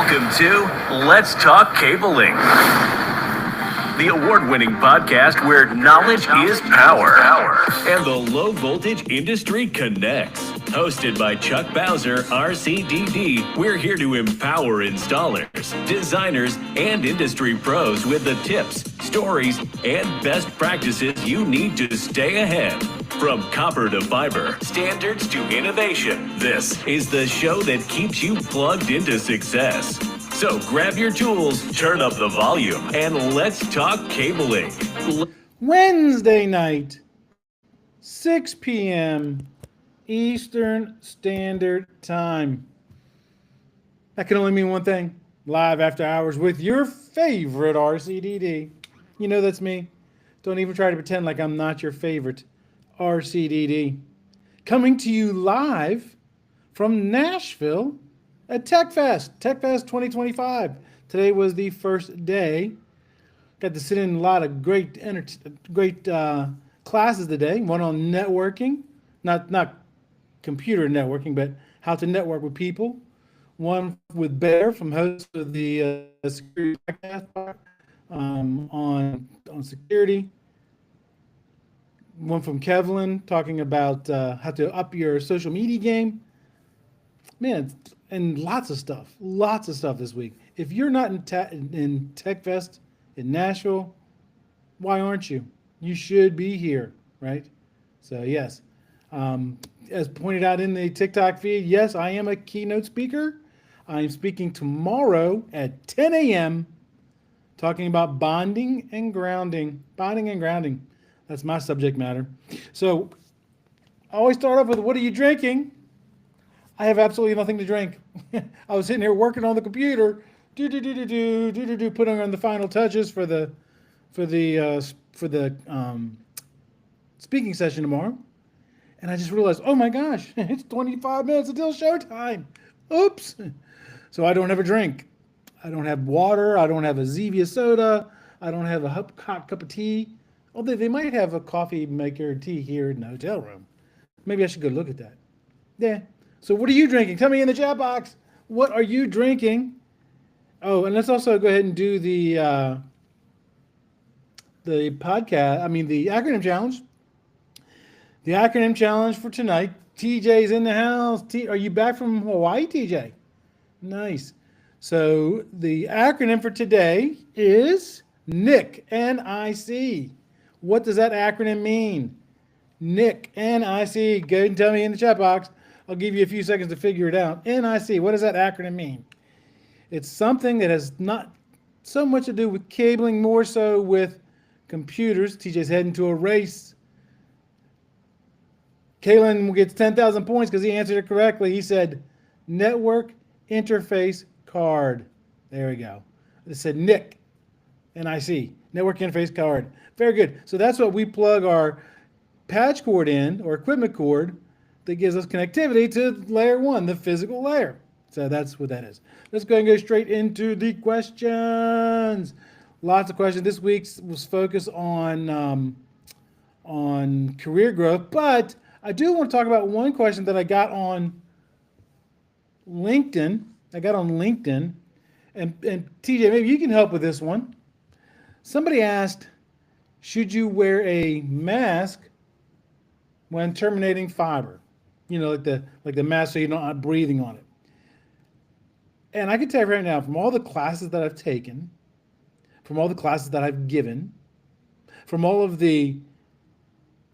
Welcome to Let's Talk Cabling, the award-winning podcast where knowledge is power and the low voltage industry connects. Hosted by Chuck Bowser, RCDD, we're here to empower installers, designers, and industry pros with the tips, stories, and best practices you need to stay ahead. From copper to fiber, standards to innovation, this is the show that keeps you plugged into success. So grab your tools, turn up the volume, and let's talk cabling. Wednesday night, 6 p.m. Eastern Standard Time. That can only mean one thing. Live after hours with your favorite RCDD. You know that's me. Don't even try to pretend like I'm not your favorite RCDD. Coming to you live from Nashville at TechFest 2025. Today was the first day. Got to sit in a lot of great classes today. One on networking, not computer networking, but how to network with people. One with Bear, from host of the security podcast on security. One from Kevlin talking about how to up your social media game. Man, and lots of stuff this week. If you're not in TechFest in Nashville, why aren't you? You should be here, right? So yes, as pointed out in the TikTok feed, yes, I am a keynote speaker. I'm speaking tomorrow at 10 a.m. talking about bonding and grounding. That's my subject matter. So I always start off with, what are you drinking? I have absolutely nothing to drink. I was sitting here working on the computer, putting on the final touches for the speaking session tomorrow. And I just realized, oh my gosh, it's 25 minutes until showtime. Oops. So I don't have a drink. I don't have water. I don't have a Zevia soda. I don't have a hot cup of tea. Although they might have a coffee maker tea here in the hotel room. Maybe I should go look at that. Yeah. So what are you drinking? Tell me in the chat box. What are you drinking? Oh, and let's also go ahead and do the podcast. I mean, the acronym challenge. The acronym challenge for tonight. TJ's in the house. Are you back from Hawaii, TJ? Nice. So the acronym for today is NIC, N-I-C. What does that acronym mean? NIC, N-I-C. Go ahead and tell me in the chat box. I'll give you a few seconds to figure it out. NIC, what does that acronym mean? It's something that has not so much to do with cabling, more so with computers. TJ's heading to a race. Kalen gets 10,000 points because he answered it correctly. He said network interface card. There we go. It said NIC, N-I-C, network interface card. Very good. So that's what we plug our patch cord in, or equipment cord, that gives us connectivity to layer one, the physical layer. So that's what that is. Let's go ahead and go straight into the questions. Lots of questions. This week's was focused on career growth, but I do want to talk about one question that I got on LinkedIn. And TJ, maybe you can help with this one. Somebody asked, should you wear a mask when terminating fiber? You know, like the mask so you're not breathing on it. And I can tell you right now, from all the classes that I've taken, from all the classes that I've given, from all of the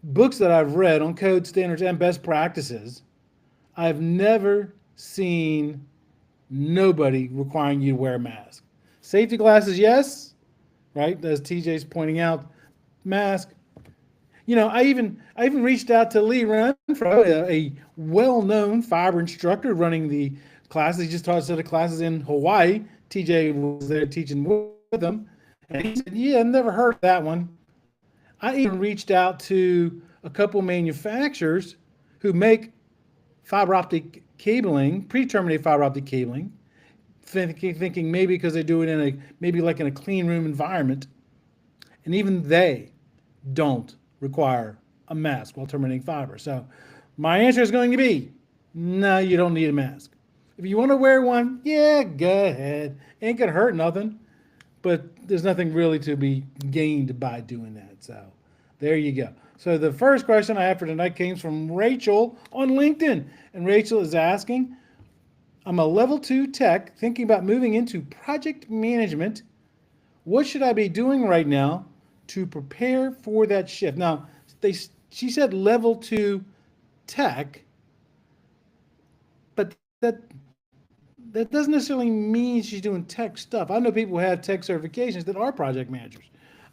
books that I've read on code standards and best practices, I've never seen nobody requiring you to wear a mask. Safety glasses, yes, right? As TJ's pointing out, mask. You know, I even reached out to Lee Renfro, a well-known fiber instructor running the classes. He just taught a set of classes in Hawaii. TJ was there teaching with him. And he said, yeah, I've never heard of that one. I even reached out to a couple manufacturers who make fiber optic cabling, pre-terminated fiber optic cabling, thinking maybe because they do it in a clean room environment. And even they don't require a mask while terminating fiber. So my answer is going to be, no, you don't need a mask. If you want to wear one, yeah, go ahead. Ain't gonna hurt nothing, but there's nothing really to be gained by doing that. So there you go. So the first question I have for tonight came from Rachel on LinkedIn. And Rachel is asking, I'm a level 2 tech thinking about moving into project management. What should I be doing right now to prepare for that shift? Now, she said level 2 tech, but that doesn't necessarily mean she's doing tech stuff. I know people who have tech certifications that are project managers.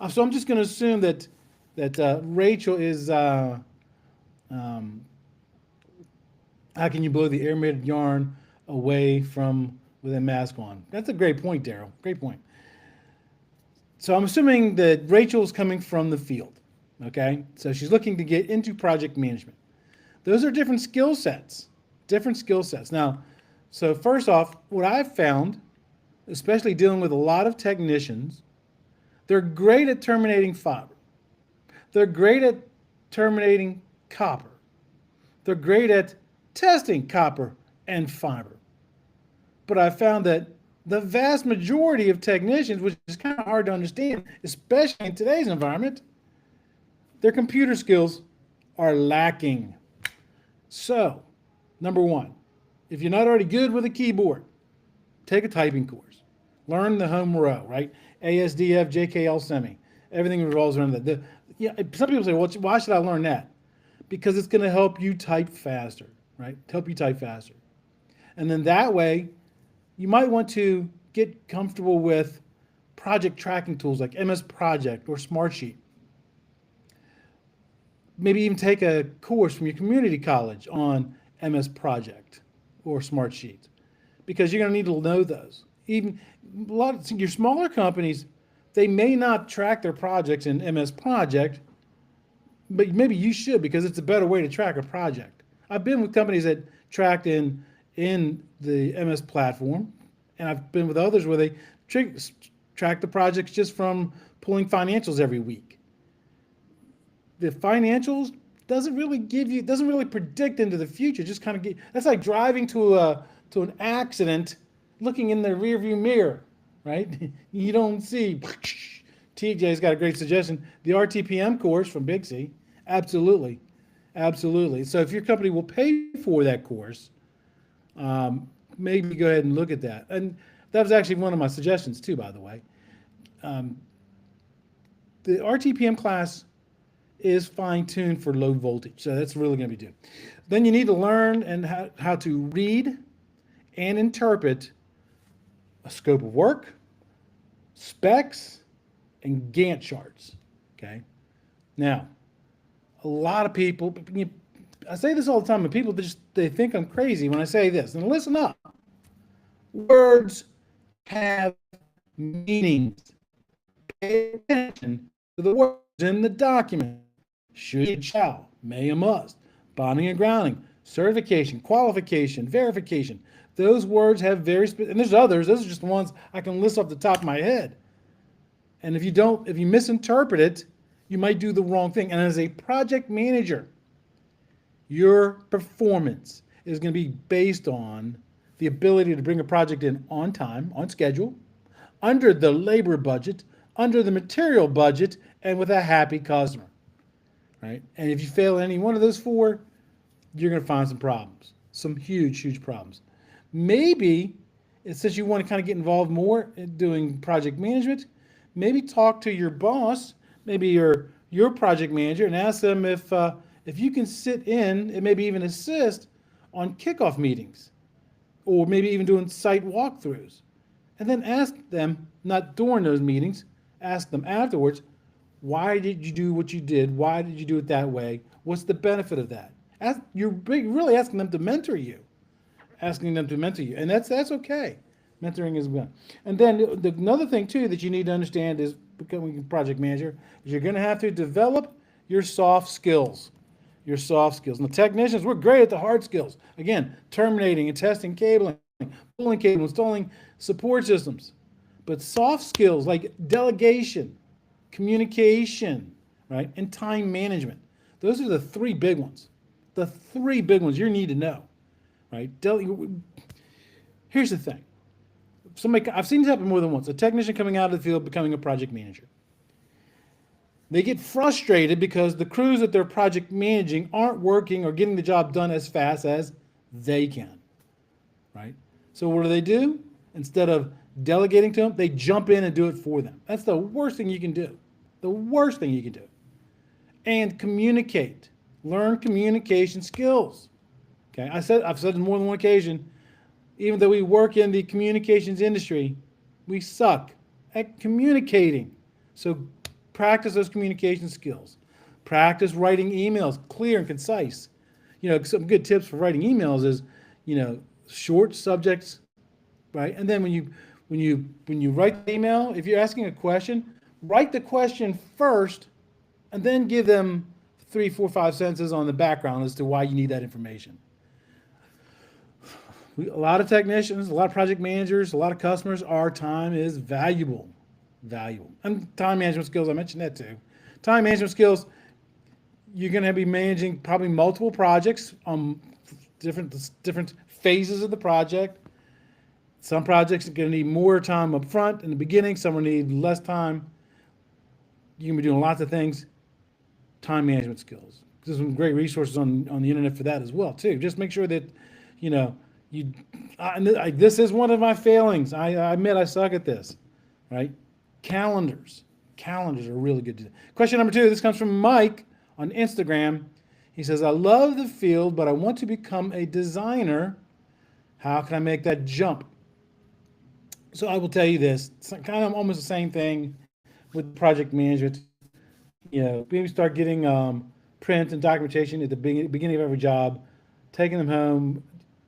So I'm just going to assume that Rachel is, how can you blow the air-mated yarn away from with a mask on? That's a great point, Daryl. Great point. So I'm assuming that Rachel's coming from the field, okay? So she's looking to get into project management. Those are different skill sets, Now, so first off, what I've found, especially dealing with a lot of technicians, they're great at terminating fiber. They're great at terminating copper. They're great at testing copper and fiber. But I found that the vast majority of technicians, which is kind of hard to understand, especially in today's environment, their computer skills are lacking. So, number one, if you're not already good with a keyboard, take a typing course. Learn the home row, right? ASDF, JKL semi. Everything revolves around that. Some people say, well, why should I learn that? Because it's going to help you type faster, right? Help you type faster. And then that way, you might want to get comfortable with project tracking tools like MS Project or Smartsheet. Maybe even take a course from your community college on MS Project or Smartsheet, because you're going to need to know those. Even a lot of your smaller companies, they may not track their projects in MS Project, but maybe you should, because it's a better way to track a project. I've been with companies that tracked in the MS platform, and I've been with others where they track the projects just from pulling financials every week. The financials doesn't really predict into the future. Just kind of that's like driving to an accident, looking in the rearview mirror, right? You don't see. TJ's got a great suggestion. The RTPM course from Big C, absolutely. So if your company will pay for that course, maybe go ahead and look at that. And that was actually one of my suggestions too, by the way. The RTPM class is fine-tuned for low voltage, so that's really going to be good. Then you need to learn and how to read and interpret a scope of work, specs, and Gantt charts. Okay. Now, a lot of people, I say this all the time, and people they think I'm crazy when I say this. And listen up. Words have meanings. Pay attention to the words in the document. Should, shall, may, and must. Bonding and grounding. Certification, qualification, verification. Those words have and there's others. Those are just the ones I can list off the top of my head. And if you misinterpret it, you might do the wrong thing. And as a project manager, your performance is going to be based on the ability to bring a project in on time, on schedule, under the labor budget, under the material budget, and with a happy customer, right? And if you fail any one of those four, you're going to find some problems, some huge problems. Maybe, since you want to kind of get involved more in doing project management, maybe talk to your boss, maybe your project manager, and ask them if you can sit in and maybe even assist on kickoff meetings, or maybe even doing site walkthroughs. And then ask them, not during those meetings, ask them afterwards, why did you do what you did? Why did you do it that way? What's the benefit of that? You're really asking them to mentor you. And that's okay. Mentoring is good. And then another thing too that you need to understand is becoming a project manager is you're going to have to develop your soft skills. Now, technicians, we're great at the hard skills. Again, terminating and testing cabling, pulling cable, installing support systems. But soft skills like delegation, communication, right, and time management. Those are the three big ones. The three big ones you need to know, right? Here's the thing. I've seen this happen more than once. A technician coming out of the field becoming a project manager. They get frustrated because the crews that they're project managing aren't working or getting the job done as fast as they can, right? So what do? Instead of delegating to them, they jump in and do it for them. That's the worst thing you can do. The worst thing you can do. And communicate. Learn communication skills. Okay, I've said on more than one occasion, even though we work in the communications industry, we suck at communicating. So practice those communication skills. Practice writing emails, clear and concise. Some good tips for writing emails is, short subjects, right? And then when you write the email, if you're asking a question, write the question first, and then give them 3, 4, 5 sentences on the background as to why you need that information. A lot of technicians, a lot of project managers, a lot of customers, our time is valuable. And time management skills, I mentioned that too. Time management skills, you're going to be managing probably multiple projects on different phases of the project. Some projects are going to need more time up front in the beginning. Some will need less time. You can be doing lots of things. Time management skills. There's some great resources on the internet for that as well too. Just make sure that, this is one of my failings. I admit I suck at this, right? Calendars are really good to do. Question number 2, this comes from Mike on Instagram. He says, I love the field, but I want to become a designer. How can I make that jump? So I will tell you this, it's kind of almost the same thing with project management. Maybe start getting print and documentation at the beginning of every job, taking them home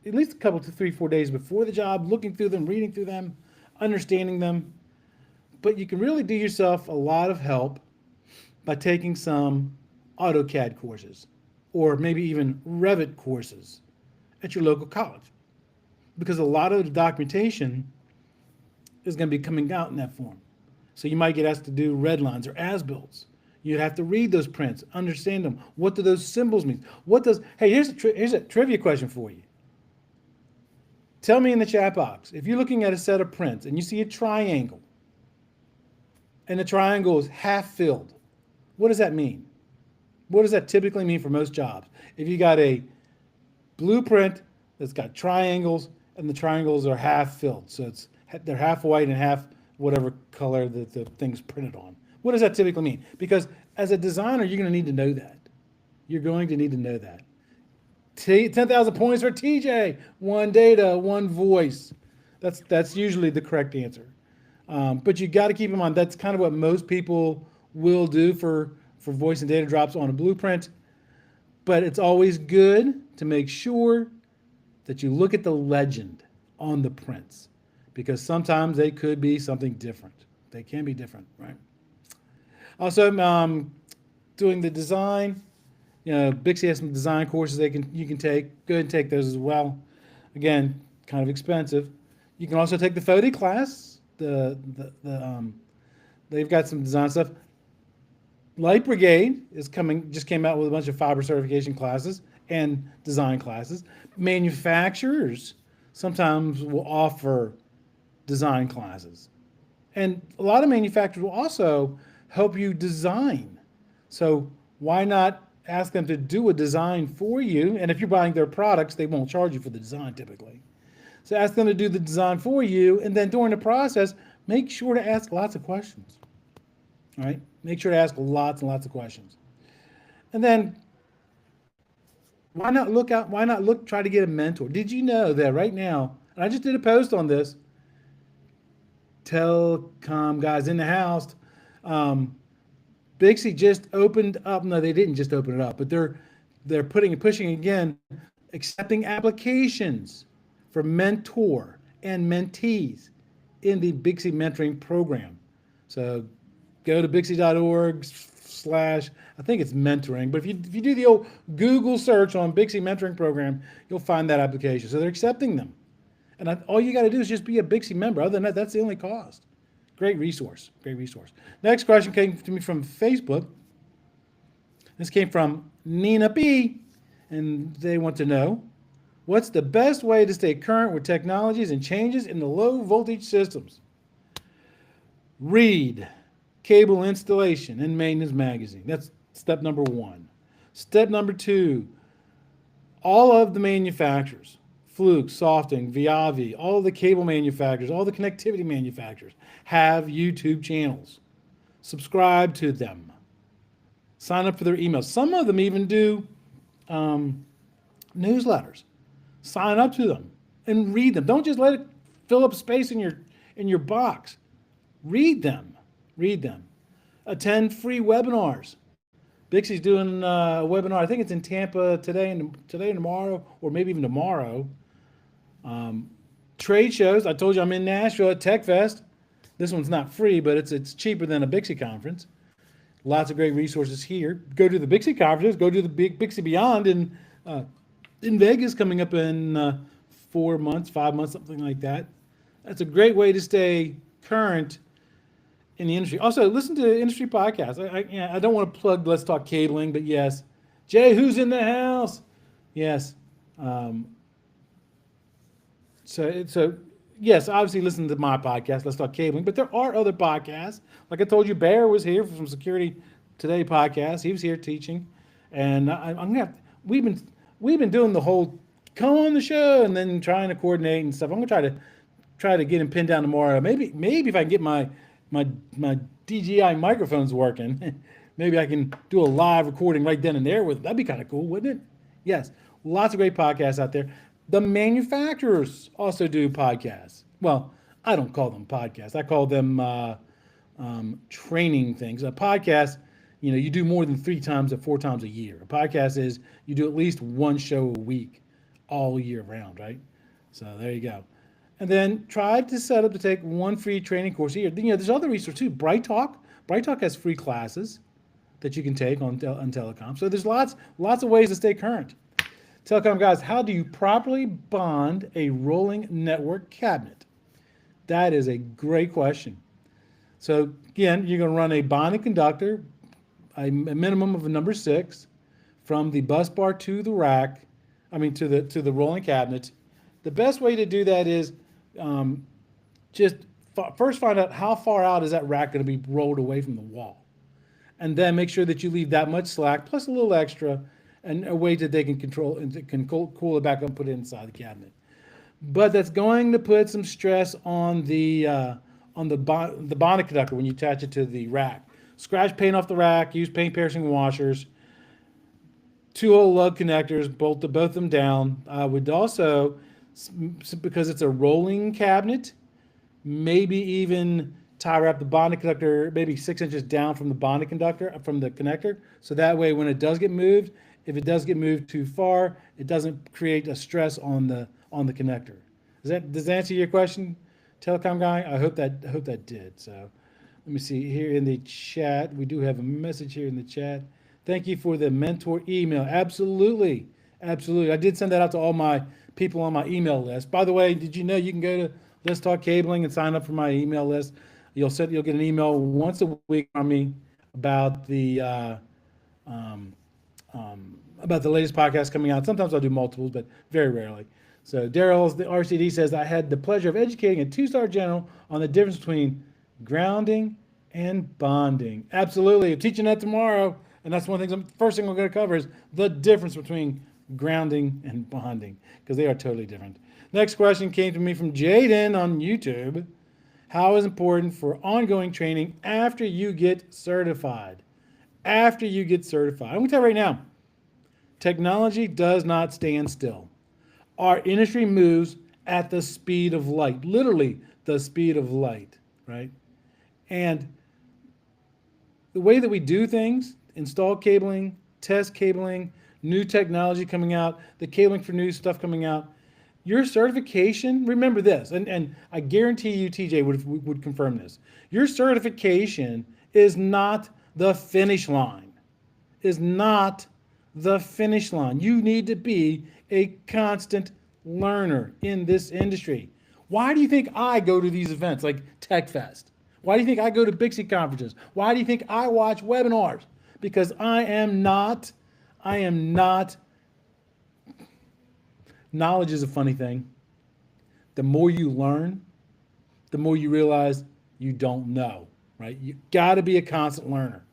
at least a couple to 3, 4 days before the job, looking through them, reading through them, understanding them. But you can really do yourself a lot of help by taking some AutoCAD courses or maybe even Revit courses at your local college. Because a lot of the documentation is going to be coming out in that form. So you might get asked to do red lines or as-builts. You have to read those prints, understand them. What do those symbols mean? Here's a trivia question for you. Tell me in the chat box, if you're looking at a set of prints and you see a triangle, and the triangle is half filled, what does that mean? What does that typically mean for most jobs? If you got a blueprint that's got triangles and the triangles are half filled, so they're half white and half whatever color that the thing's printed on. What does that typically mean? Because as a designer, you're going to need to know that. You're going to need to know that. 10,000 points for TJ. One data, one voice. That's usually the correct answer. But you got to keep in mind that's kind of what most people will do for voice and data drops on a blueprint. But it's always good to make sure that you look at the legend on the prints, because sometimes they could be something different. They can be different, right? Also, doing the design. Bixby has some design courses you can take. Go ahead and take those as well. Again, kind of expensive. You can also take the FODE class. They've got some design stuff. Light Brigade just came out with a bunch of fiber certification classes and design classes. Manufacturers sometimes will offer design classes. And a lot of manufacturers will also help you design. So why not ask them to do a design for you? And if you're buying their products, they won't charge you for the design typically. So ask them to do the design for you, and then during the process, make sure to ask lots of questions. All right? Make sure to ask lots and lots of questions. And then why not try to get a mentor? Did you know that right now, and I just did a post on this, telecom guys in the house, Bixby just opened up. No, they didn't just open it up, but they're pushing again, accepting applications for mentor and mentees in the Bixby mentoring program. So go to bixby.org/ I think it's mentoring, but if you do the old Google search on Bixby mentoring program, you'll find that application. So they're accepting them. And all you got to do is just be a Bixby member. Other than that, that's the only cost. Great resource. Next question came to me from Facebook. This came from Nina B. And they want to know, What's the best way to stay current with technologies and changes in the low voltage systems? Read Cable Installation and Maintenance Magazine. That's step number 1. Step number 2, all of the manufacturers, Fluke, Softing, Viavi, all the cable manufacturers, all the connectivity manufacturers have YouTube channels. Subscribe to them. Sign up for their emails. Some of them even do newsletters. Sign up to them and read them. Don't just let it fill up space in your box. Read them. Read them. Attend free webinars. Bixie's doing a webinar. I think it's in Tampa today and tomorrow, or maybe even tomorrow. Trade shows. I told you I'm in Nashville at TechFest. This one's not free, but it's cheaper than a Bixie conference. Lots of great resources here. Go to the Bixie conferences. Go to the big Bixie Beyond in Vegas coming up in 4 months, 5 months, something like that. That's a great way to stay current in the industry. Also, listen to industry podcasts. I don't want to plug Let's Talk Cabling, but yes. Jay, who's in the house? Yes. So yes, obviously listen to my podcast, Let's Talk Cabling, but there are other podcasts. Like I told you, Bear was here from Security Today podcast. He was here teaching, and I'm gonna have. We've been doing the whole come on the show and then trying to coordinate and stuff. I'm gonna try to get him pinned down tomorrow. Maybe if I can get my DJI microphones working, maybe I can do a live recording right then and there with. That'd be kind of cool, wouldn't it? Yes, lots of great podcasts out there. The manufacturers also do podcasts. Well, I don't call them podcasts. I call them training things. A podcast, you do more than 3 times or 4 times a year. A podcast is you do at least one show a week all year round, right? So there you go. And then try to set up to take one free training course a year. There's other resources too. Bright Talk has free classes that you can take on telecom. So there's lots of ways to stay current. Telecom guys, how do you properly bond a rolling network cabinet? That is a great question. So again, you're going to run a bonded conductor, a minimum of a number 6, from the bus bar to the rack. To the rolling cabinet. The best way to do that is just first find out how far out is that rack going to be rolled away from the wall, and then make sure that you leave that much slack plus a little extra, and a way that they can control and can cool it back up and put it inside the cabinet. But that's going to put some stress on the bonded conductor when you attach it to the rack. Scratch paint off the rack. Use paint piercing washers. 2-hole lug connectors, bolt both them down. I would also, because it's a rolling cabinet, maybe even tie wrap the bonded conductor maybe 6 inches down from the bonded conductor, from the connector. So that way when it does get moved, if it does get moved too far, it doesn't create a stress on the connector. Does that answer your question, telecom guy? I hope that did. So let me see here in the chat. We do have a message here in the chat. Thank you for the mentor email. Absolutely. I did send that out to all my people on my email list. By the way, did you know you can go to Let's Talk Cabling and sign up for my email list? You'll get an email once a week from me about the latest podcast coming out. Sometimes I'll do multiples, but very rarely. So Daryl's the RCD says, I had the pleasure of educating a 2-star general on the difference between grounding and bonding. Absolutely. I'm teaching that tomorrow. And that's one of the things, first thing we're going to cover is the difference between grounding and bonding, because they are totally different. Next question came to me from Jaden on YouTube. How is important for ongoing training after you get certified? I'm going to tell you right now, technology does not stand still. Our industry moves at the speed of light, literally the speed of light, right? And the way that we do things, install cabling, test cabling, new technology coming out, the cabling for new stuff coming out. Your certification, remember this, and I guarantee you TJ would confirm this. Your certification is not the finish line. You need to be a constant learner in this industry. Why do you think I go to these events like TechFest? Why do you think I go to Bixie conferences? Why do you think I watch webinars? Because I am not knowledge is a funny thing. The more you learn, the more you realize you don't know, right? You got to be a constant learner.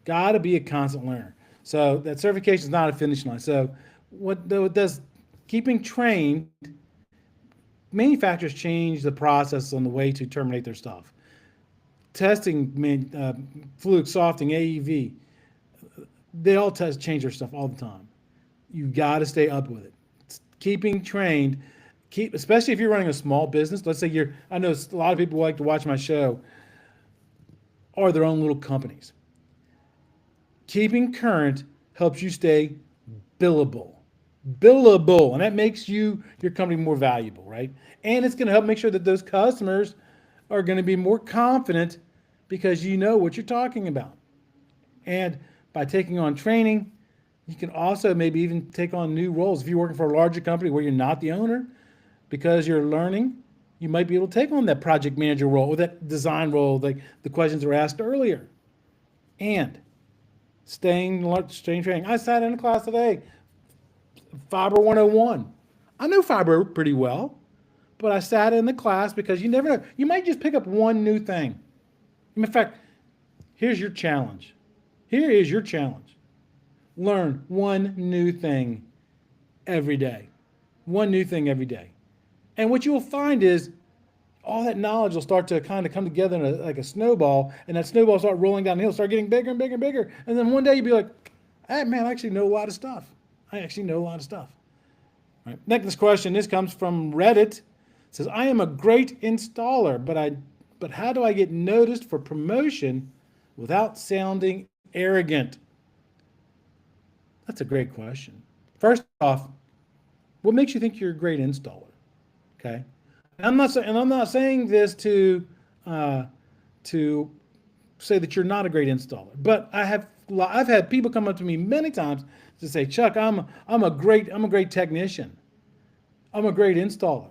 Got to be a constant learner. So that certification is not a finish line. So what does keeping trained, manufacturers change the process on the way to terminate their stuff. Testing, fluke, softening, AEV, they all change their stuff all the time. You got to stay up with it. Keeping trained, especially if you're running a small business. Let's say I know a lot of people who like to watch my show are their own little companies. Keeping current helps you stay billable, and that makes your company more valuable, right? And it's going to help make sure that those customers are going to be more confident because you know what you're talking about. And by taking on training, you can also maybe even take on new roles. If you're working for a larger company where you're not the owner, because you're learning, you might be able to take on that project manager role or that design role, like the questions were asked earlier. And staying training. I sat in a class today, Fiber 101. I know fiber pretty well, but I sat in the class because you never know. You might just pick up one new thing. In fact, here's your challenge. Here is your challenge. Learn one new thing every day. One new thing every day. And what you will find is all that knowledge will start to kind of come together in like a snowball, and that snowball will start rolling down the hill, start getting bigger and bigger and bigger. And then one day you'll be like, hey, man, I actually know a lot of stuff. All right. Next question, this comes from Reddit. It says, I am a great installer, but how do I get noticed for promotion without sounding arrogant? That's a great question. First off, what makes you think you're a great installer? Okay. And I'm not saying this to say that you're not a great installer, but I've had people come up to me many times to say, Chuck, I'm a great technician. I'm a great installer.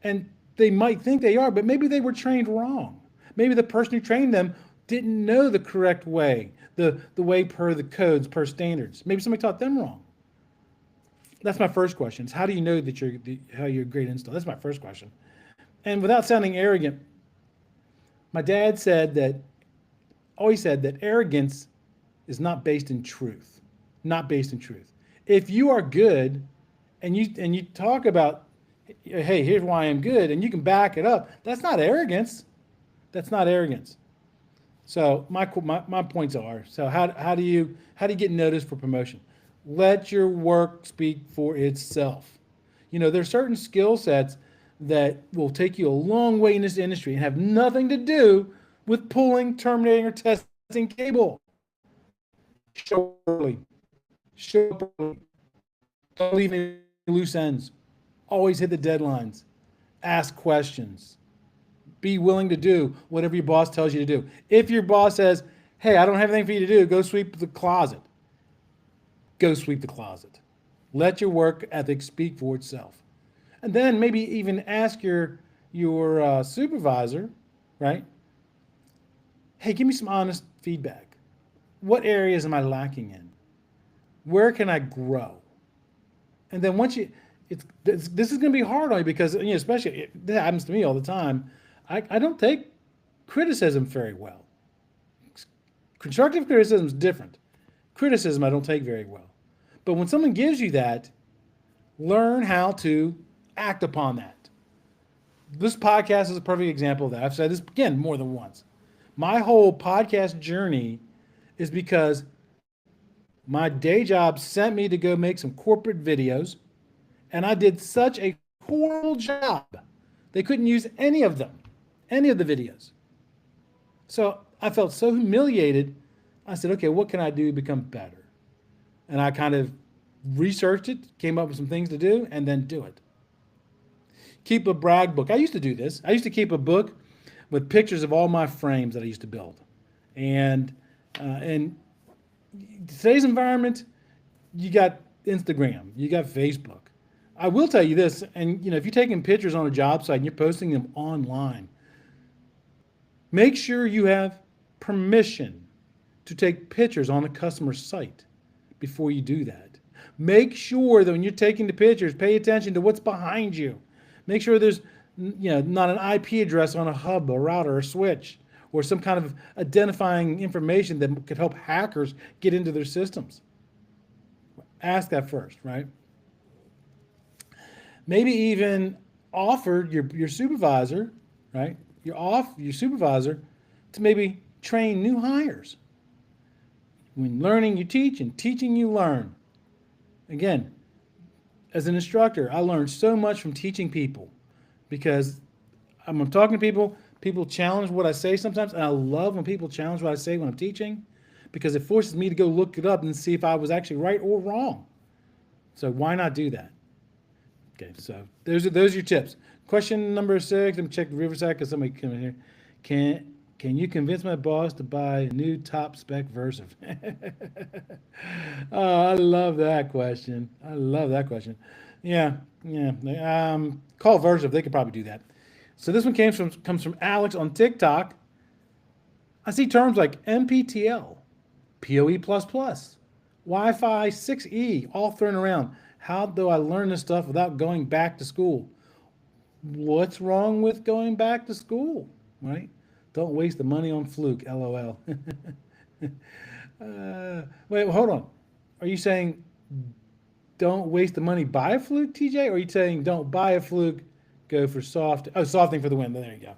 And they might think they are, but maybe they were trained wrong. Maybe the person who trained them didn't know the correct way, the way per the codes, per standards. Maybe somebody taught them wrong. That's my first question. Is how do you know that you're a great installer? That's my first question. And without sounding arrogant, my dad always said that arrogance is not based in truth. Not based in truth. If you are good and you talk about, hey, here's why I'm good, and you can back it up, that's not arrogance. That's not arrogance. So my points are, so how do you get noticed for promotion? Let your work speak for itself. There's certain skill sets that will take you a long way in this industry and have nothing to do with pulling, terminating, or testing cable. Show early. Don't leave any loose ends. Always hit the deadlines. Ask questions. Be willing to do whatever your boss tells you to do. If your boss says, hey, I don't have anything for you to do, go sweep the closet. Go sweep the closet. Let your work ethic speak for itself. And then maybe even ask your supervisor, right? Hey, give me some honest feedback. What areas am I lacking in? Where can I grow? And then once this is going to be hard on you because, especially, this happens to me all the time. I don't take criticism very well. Constructive criticism is different. Criticism I don't take very well. But when someone gives you that, learn how to act upon that. This podcast is a perfect example of that. I've said this, again, more than once. My whole podcast journey is because my day job sent me to go make some corporate videos, and I did such a horrible job. They couldn't use any of the videos. So I felt so humiliated. I said, okay, what can I do to become better? And I kind of researched it, came up with some things to do, and then do it. Keep a brag book. I used to do this. I used to keep a book with pictures of all my frames that I used to build. And in today's environment, you got Instagram, you got Facebook. I will tell you this, and if you're taking pictures on a job site and you're posting them online, make sure you have permission to take pictures on the customer site before you do that. Make sure that when you're taking the pictures, pay attention to what's behind you. Make sure there's not an IP address on a hub, a router, or switch, or some kind of identifying information that could help hackers get into their systems. Ask that first, right? Maybe even offer your supervisor, right? Your supervisor to maybe train new hires. When learning, you teach, and teaching, you learn. Again, as an instructor, I learned so much from teaching people because I'm talking to people challenge what I say sometimes, and I love when people challenge what I say when I'm teaching because it forces me to go look it up and see if I was actually right or wrong. So why not do that? Okay, so those are your tips. Question number 6, let me check the Riverside because somebody came in here. Can you convince my boss to buy a new top spec Versa? Oh, I love that question. Yeah. Call Versa. They could probably do that. So this one comes from Alex on TikTok. I see terms like MPTL, PoE++, Wi-Fi 6E, all thrown around. How do I learn this stuff without going back to school? What's wrong with going back to school, right? Don't waste the money on Fluke, LOL. Wait, hold on. Are you saying don't waste the money, buy a Fluke, TJ? Or are you saying don't buy a Fluke, go for Softing for the win? There you go.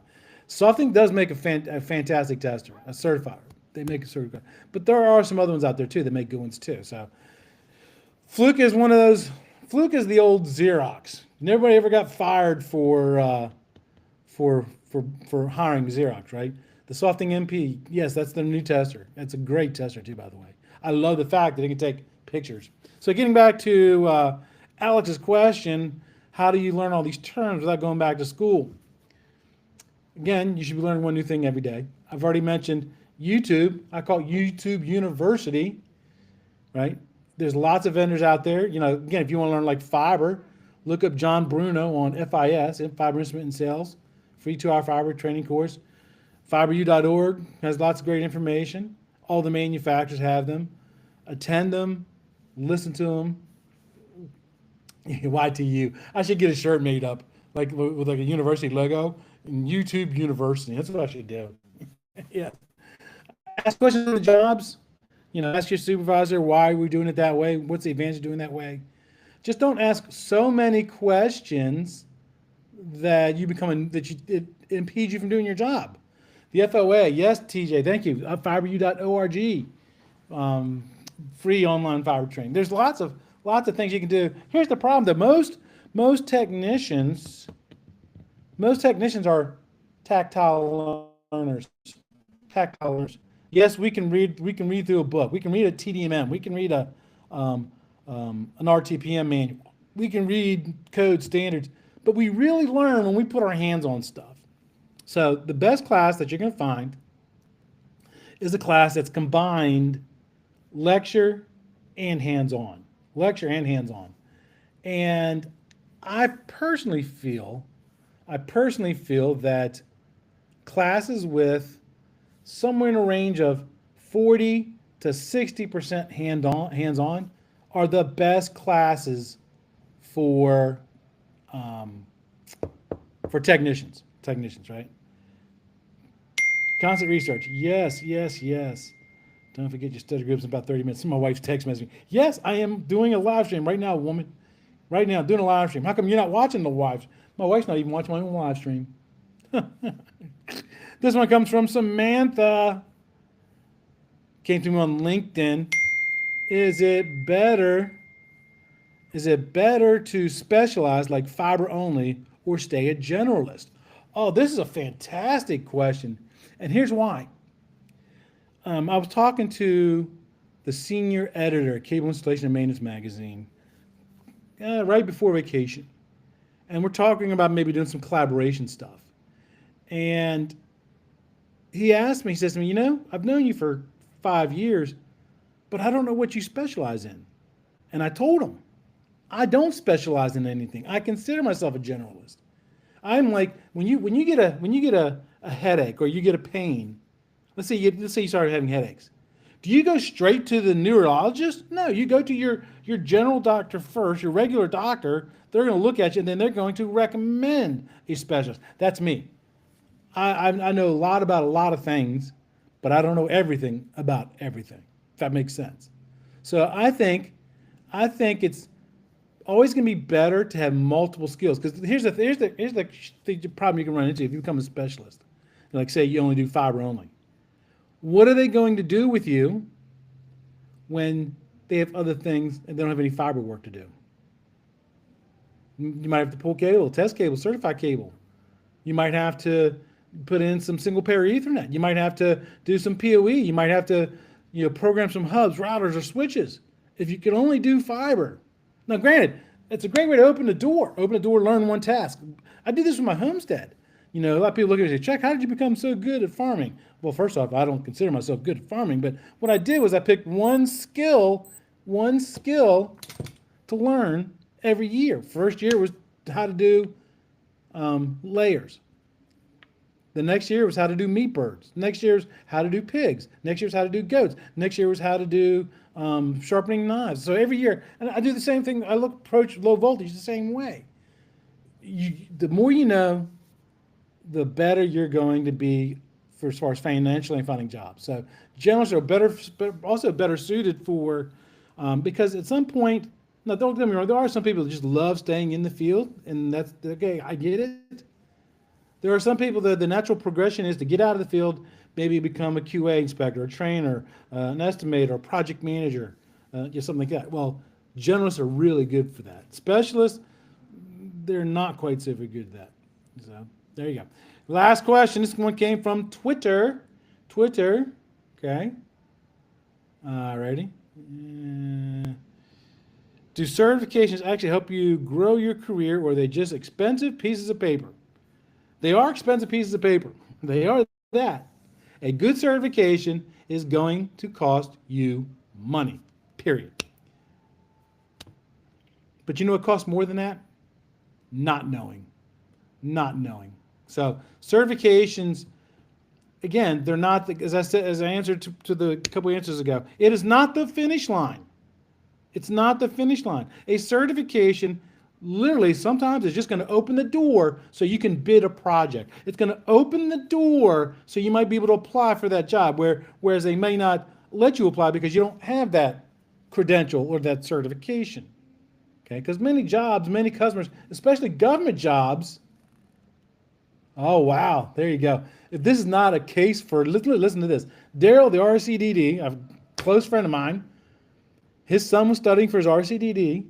Softing does make a fantastic tester, a certifier. They make a certifier. But there are some other ones out there too that make good ones too. So Fluke is one of those. Fluke is the old Xerox. Nobody ever got fired for hiring Xerox, right? The Softing MP, yes, that's the new tester. That's a great tester too, by the way. I love the fact that it can take pictures. So getting back to Alex's question, how do you learn all these terms without going back to school? Again, you should be learning one new thing every day. I've already mentioned YouTube. I call it YouTube University, right? There's lots of vendors out there. Again, if you want to learn like fiber, look up John Bruno on FIS, Fiber Instrument and Sales, free 2-hour fiber training course. Fiberu.org has lots of great information. All the manufacturers have them. Attend them, listen to them. YTU. I should get a shirt made up like with like a university logo. YouTube University. That's what I should do. Yeah. Ask questions on the jobs. Ask your supervisor why we're doing it that way. What's the advantage of doing it that way? Just don't ask so many questions that it impedes you from doing your job. The FOA, yes, TJ, thank you. Fiberu.org, free online fiber training. There's lots of things you can do. Here's the problem: that most technicians are tactile learners. Yes, we can read through a book. We can read a TDMM. We can read an RTPM manual. We can read code standards, but we really learn when we put our hands on stuff. So the best class that you're going to find is a class that's combined lecture and hands-on. And I personally feel that classes with somewhere in a range of 40 to 60% hands-on are the best classes for technicians, right? Constant research. Yes. Don't forget your study groups in about 30 minutes. My wife's text messaging me. Yes, I am doing a live stream right now, woman. Right now, doing a live stream. How come you're not watching the live? My wife's not even watching my own live stream. This one comes from Samantha. Came to me on LinkedIn. Is it better to specialize like fiber only or stay a generalist? Oh, this is a fantastic question. And here's why. I was talking to the senior editor at Cable Installation and Maintenance Magazine right before vacation. And we're talking about maybe doing some collaboration stuff. And he says to me, I've known you for 5 years, but I don't know what you specialize in. And I told him, I don't specialize in anything. I consider myself a generalist. I'm like, when you get a headache or you get a pain, let's say you started having headaches. Do you go straight to the neurologist? No, you go to your general doctor first, your regular doctor. They're going to look at you, and then they're going to recommend a specialist. That's me. I know a lot about a lot of things, but I don't know everything about everything, if that makes sense. So I think it's always going to be better to have multiple skills, because here's the problem you can run into if you become a specialist. Like, say you only do fiber only. What are they going to do with you when they have other things and they don't have any fiber work to do? You might have to pull cable, test cable, certified cable. You might have to put in some single pair Ethernet. You might have to do some PoE. You might have to, program some hubs, routers, or switches. If you can only do fiber. Now, granted, it's a great way to open the door. Open the door, learn one task. I do this with my homestead. A lot of people look at me and say, Chuck, how did you become so good at farming? Well, first off, I don't consider myself good at farming, but what I did was I picked one skill to learn every year. First year was how to do layers. The next year was how to do meat birds. Next year was how to do pigs. Next year was how to do goats. Next year was how to do sharpening knives. So every year, and I do the same thing. I approach low voltage the same way. The more you know, the better you're going to be for as far as financially and finding jobs. So generalists are also better suited for, because at some point, now don't get me wrong, there are some people that just love staying in the field, and that's okay. I get it. There are some people that the natural progression is to get out of the field, maybe become a QA inspector, a trainer, an estimator, or project manager, just something like that. Well, generalists are really good for that. Specialists, they're not quite so very good at that. So there you go. Last question. This one came from Twitter. Okay. Alrighty. Do certifications actually help you grow your career, or are they just expensive pieces of paper? They are expensive pieces of paper. They are that. A good certification is going to cost you money, period. But you know what costs more than that? Not knowing. So certifications, again, they're not, as I said, as I answered to the couple answers ago, it is not the finish line. It's not the finish line. A certification literally sometimes is just going to open the door so you can bid a project. It's going to open the door so you might be able to apply for that job, whereas they may not let you apply because you don't have that credential or that certification. Okay, because many jobs, many customers, especially government jobs. Oh, wow. There you go. If this is not a case for, listen to this. Daryl, the RCDD, a close friend of mine, his son was studying for his RCDD.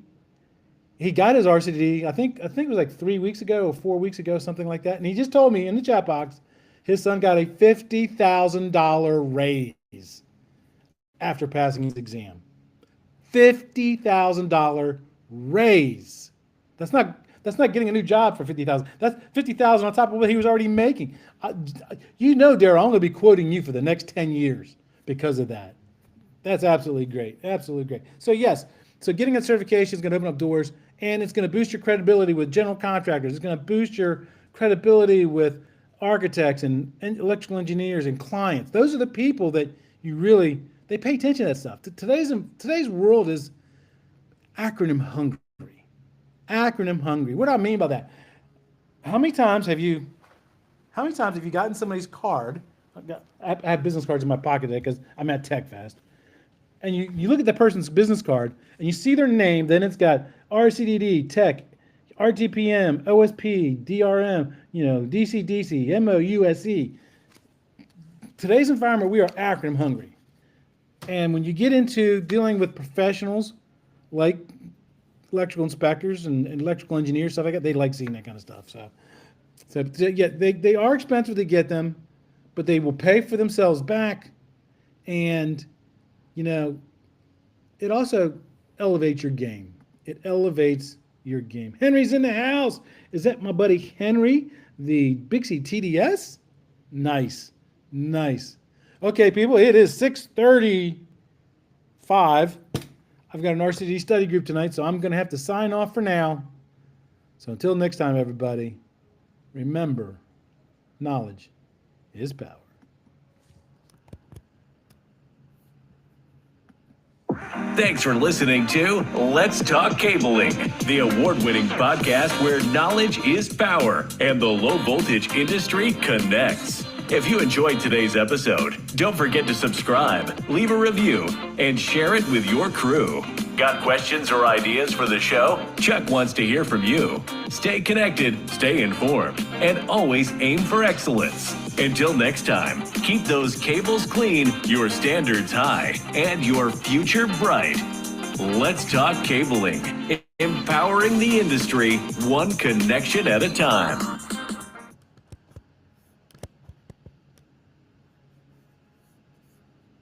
He got his RCDD, I think it was like 3 weeks ago or 4 weeks ago, something like that. And he just told me in the chat box, his son got a $50,000 raise after passing his exam. $50,000 raise. That's not getting a new job for $50,000. That's $50,000 on top of what he was already making. Daryl, I'm going to be quoting you for the next 10 years because of that. That's absolutely great. Absolutely great. So yes, so getting a certification is going to open up doors, and it's going to boost your credibility with general contractors. It's going to boost your credibility with architects and electrical engineers and clients. Those are the people that they pay attention to that stuff. Today's world is acronym hungry. Acronym hungry. What do I mean by that? How many times have you gotten somebody's card? I have business cards in my pocket today because I'm at TechFest. And you look at the person's business card and you see their name, then it's got RCDD, Tech, RTPM, OSP, DRM, DC, MOUSE. Today's environment, we are acronym hungry. And when you get into dealing with professionals like electrical inspectors and electrical engineers, stuff like that, they like seeing that kind of stuff. So yeah, they are expensive to get them, but they will pay for themselves back. And it also elevates your game. It elevates your game. Henry's in the house. Is that my buddy Henry, the Bixie TDS? Nice. Okay, people, it is 6:35. I've got an RCD study group tonight, so I'm going to have to sign off for now. So until next time, everybody, remember, knowledge is power. Thanks for listening to Let's Talk Cabling, the award-winning podcast where knowledge is power and the low voltage industry connects. If you enjoyed today's episode, don't forget to subscribe, leave a review, and share it with your crew. Got questions or ideas for the show? Chuck wants to hear from you. Stay connected, stay informed, and always aim for excellence. Until next time, keep those cables clean, your standards high, and your future bright. Let's talk cabling, empowering the industry one connection at a time.